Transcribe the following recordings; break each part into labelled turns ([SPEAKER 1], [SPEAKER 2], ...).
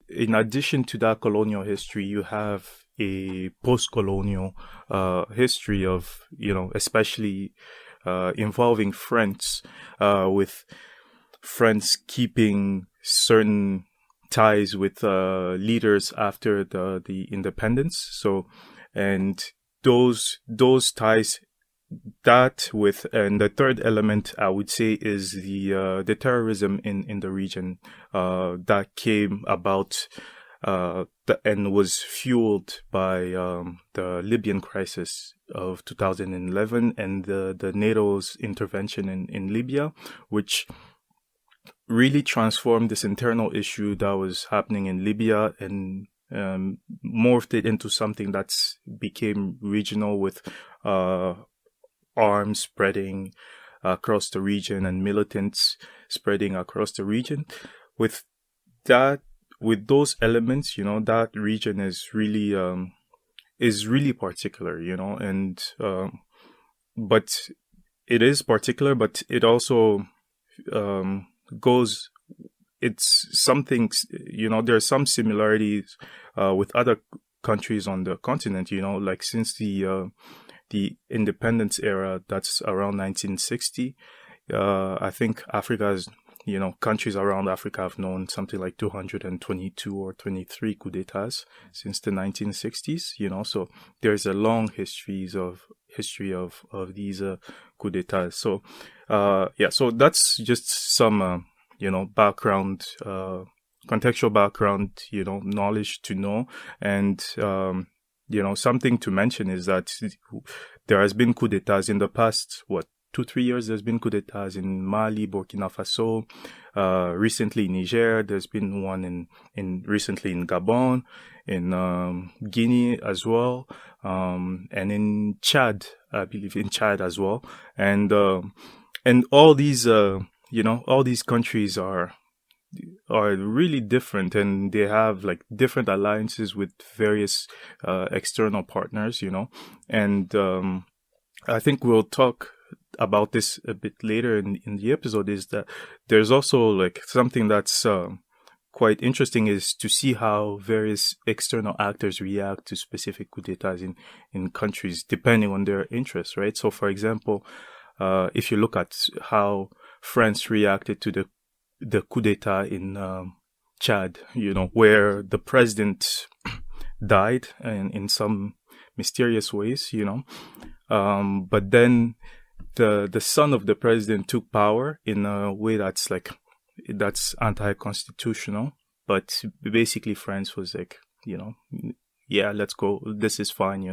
[SPEAKER 1] in addition to that colonial history, you have a post-colonial history of, especially involving France, with France keeping certain ties with leaders after the independence. So, and those ties, that with, and the third element I would say is the terrorism in the region that came about and was fueled by the Libyan crisis of 2011 and the NATO's intervention in Libya, which really transformed this internal issue that was happening in Libya and morphed it into something that's became regional, with arms spreading across the region and militants spreading across the region. With those elements, that region is really particular, and but it is particular, but it also goes. It's something, there are some similarities with other countries on the continent, like since the independence era, that's around 1960. I think Africa's, countries around Africa have known something like 222 or 23 coups d'etats since the 1960s, so there's a long history of these coups d'etats. So, so that's just some, background, contextual background, knowledge to know. And, something to mention is that there has been coups d'etats in the past, 2-3 years. There's been coups d'etats in Mali, Burkina Faso, recently in Niger. There's been one recently in Gabon, in Guinea as well, and in Chad, I believe in Chad as well. And all these, all these countries are really different, and they have like different alliances with various external partners, and I think we'll talk about this a bit later in the episode, is that there's also like something that's quite interesting, is to see how various external actors react to specific coups d'etats in countries depending on their interests, right? So for example, if you look at how France reacted to the coup d'etat in Chad, where the president died in some mysterious ways, but then the son of the president took power in a way that's anti-constitutional. But basically France was like, yeah, let's go, this is fine,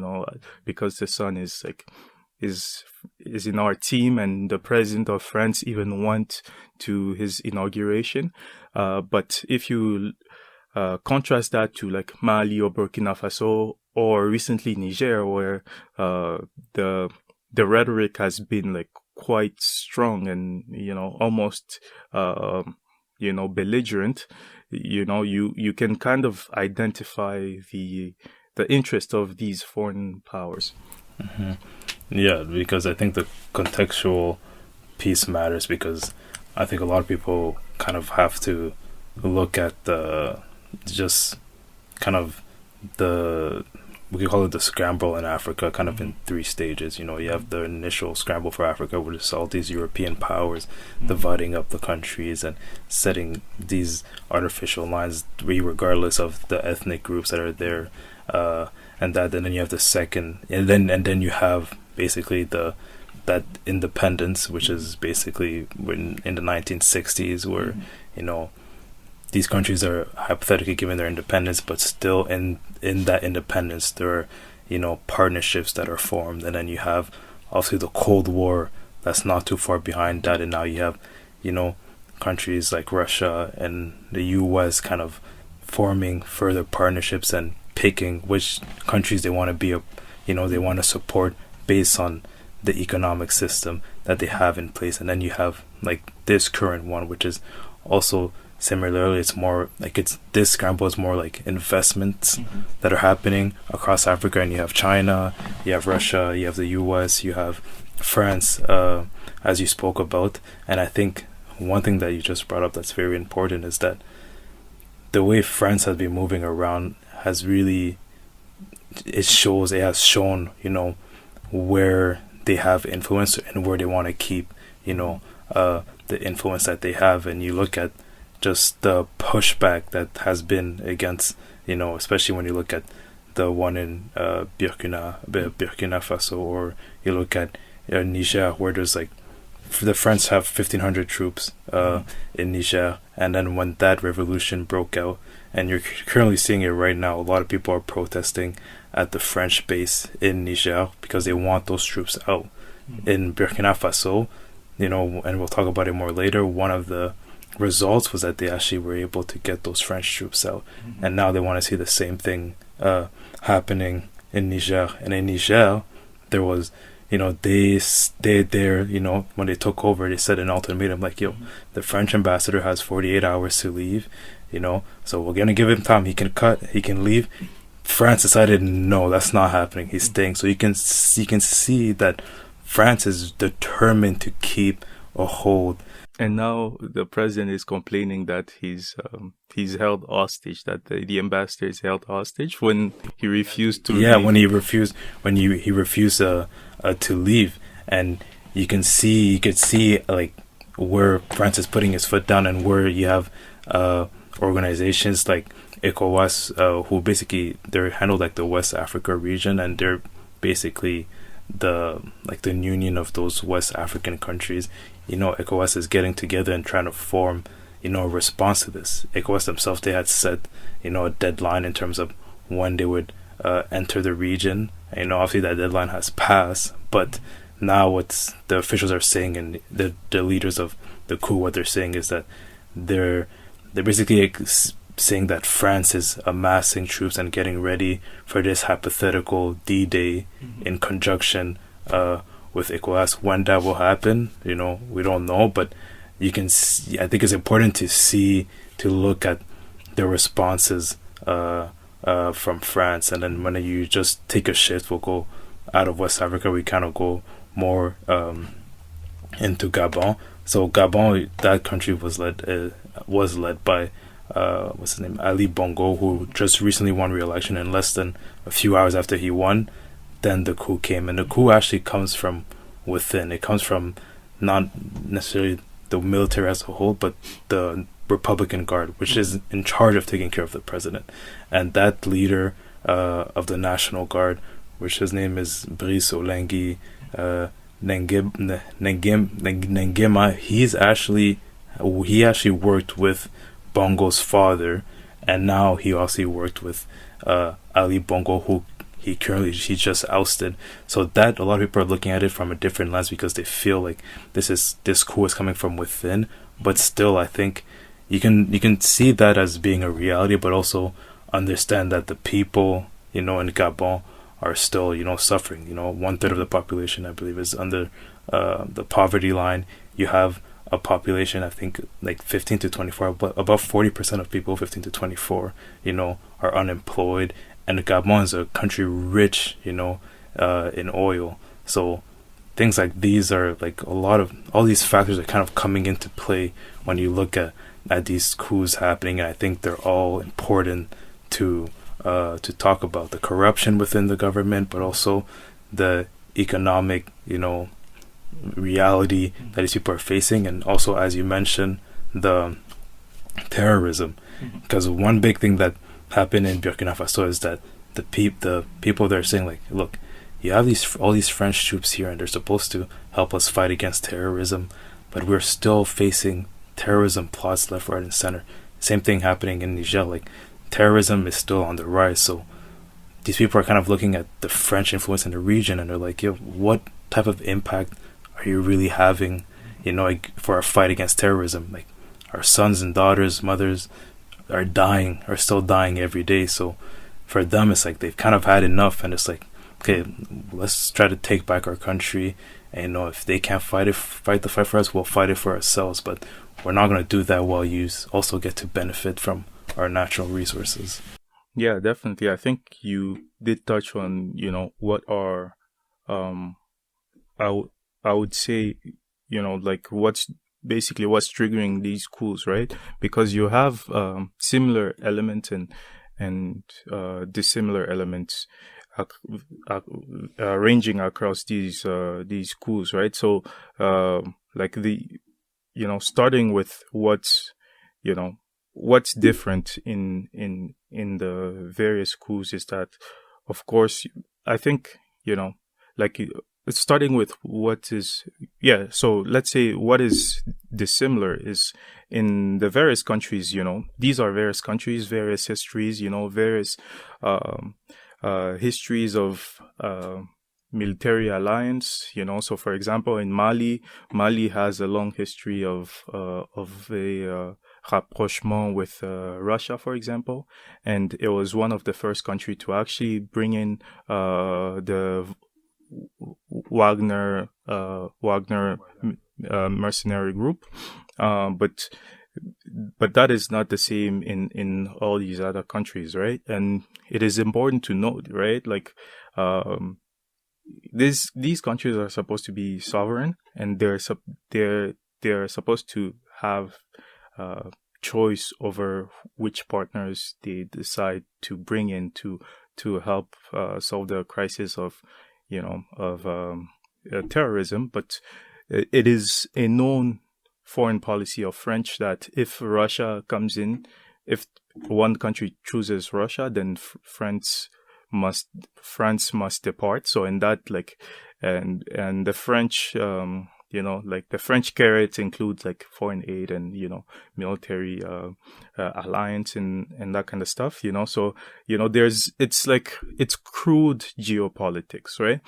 [SPEAKER 1] because the son is in our team, and the president of France even went to his inauguration. But if you contrast that to like Mali or Burkina Faso, or recently Niger, where the rhetoric has been like quite strong and almost belligerent, you can kind of identify the interest of these foreign powers.
[SPEAKER 2] Mm-hmm. Yeah, because I think the contextual piece matters, because I think a lot of people kind of have to look at we could call it the scramble in Africa, kind of in 3 stages. You have the initial scramble for Africa, which is all these European powers dividing up the countries and setting these artificial lines, regardless of the ethnic groups that are there, and then you have the second, and then you have basically that independence, which is basically in the 1960s, where these countries are hypothetically given their independence, but still in that independence there are partnerships that are formed. And then you have obviously the Cold War that's not too far behind that, and now you have countries like Russia and the US kind of forming further partnerships and picking which countries they want to be they want to support based on the economic system that they have in place. And then you have like this current one, which is also similarly, it's more like this scramble is more like investments that are happening across Africa. And you have China, you have Russia, you have the US, you have France, as you spoke about. And I think one thing that you just brought up that's very important is that the way France has been moving around has really, it has shown, where they have influence and where they want to keep, you know, the influence that they have. And you look at just the pushback that has been against, especially when you look at the one in Burkina Faso, or you look at Niger, where there's like, the French have 1,500 troops in Niger, and then when that revolution broke out, and you're currently seeing it right now, a lot of people are protesting at the French base in Niger because they want those troops out. In Burkina Faso, and we'll talk about it more later, one of the results was that they actually were able to get those French troops out, and now they want to see the same thing happening in Niger. And in Niger, there was, they stayed there, when they took over, they set an ultimatum like, the French ambassador has 48 hours to leave, so we're going to give him time. He can leave. France decided, no, that's not happening. He's staying. So you can see that France is determined to keep a hold.
[SPEAKER 1] And now the president is complaining that he's held hostage, that the ambassador is held hostage when he refused to.
[SPEAKER 2] Yeah, leave. when he refused to leave, and you could see like where France is putting his foot down, and where you have organizations like ECOWAS, who basically they're handled like the West Africa region, and they're basically the union of those West African countries. ECOWAS is getting together and trying to form, a response to this. ECOWAS themselves, they had set, a deadline in terms of when they would enter the region. Obviously that deadline has passed, but now what the officials are saying, and the leaders of the coup, what they're saying is that they're basically saying that France is amassing troops and getting ready for this hypothetical D-Day in conjunction with ECOWAS. When that will happen, we don't know, but you can see, I think it's important to look at the responses from France. And then when you just take a shift, we'll go out of West Africa, we kind of go more into Gabon. So Gabon, that country was led by what's his name, Ali Bongo, who just recently won re-election, and less than a few hours after he won, then the coup came. And the coup actually comes from within. It comes from not necessarily the military as a whole, but the Republican Guard, which is in charge of taking care of the president. And that leader of the National Guard, which his name is Brice Oligui Nguema, he actually worked with Bongo's father, and now he also worked with Ali Bongo, who he just ousted. So that a lot of people are looking at it from a different lens, because they feel like this coup is coming from within. But still, I think you can see that as being a reality, but also understand that the people, in Gabon are still, suffering. 1/3 of the population, I believe, is under the poverty line. You have a population, I think, like 15 to 24, but about 40% of people 15 to 24, are unemployed. And Gabon is a country rich, in oil. So things like these are like all these factors are kind of coming into play when you look at these coups happening. And I think they're all important to talk about: the corruption within the government, but also the economic, reality that these people are facing, and also, as you mentioned, the terrorism. Because one big thing that happened in Burkina Faso is that the people there are saying, like, look, you have all these French troops here, and they're supposed to help us fight against terrorism, but we're still facing terrorism plots left, right, and center. Same thing happening in Niger. Like, terrorism is still on the rise. So these people are kind of looking at the French influence in the region, and they're like, what type of impact are you really having, like, for our fight against terrorism? Like, our sons and daughters, mothers are still dying every day. So for them, it's like they've kind of had enough, and it's like, okay, let's try to take back our country. And if they can't fight the fight for us, we'll fight it for ourselves. But we're not going to do that while you also get to benefit from our natural resources.
[SPEAKER 1] Yeah, definitely. I think you did touch on, what are, I would say, like, what's basically what's triggering these coups, right? Because you have similar elements and dissimilar elements ranging across these coups, right? So like starting with what's different in the various coups is that, of course, I think like it's starting with what is so let's say what is dissimilar is in the various countries. These are various countries, various histories, various histories of military alliance. So for example, in Mali has a long history of a rapprochement with Russia, for example, and it was one of the first country to actually bring in the Wagner mercenary group, but that is not the same in all these other countries, right? And it is important to note, right? Like these countries are supposed to be sovereign, and they're supposed to have choice over which partners they decide to bring in to help solve the crisis of terrorism. But it is a known foreign policy of French that if Russia comes in, if one country chooses Russia, then France must depart. So in that, like, and the French, like the French carrots include like foreign aid and military alliance and that kind of stuff. So it's crude geopolitics, right?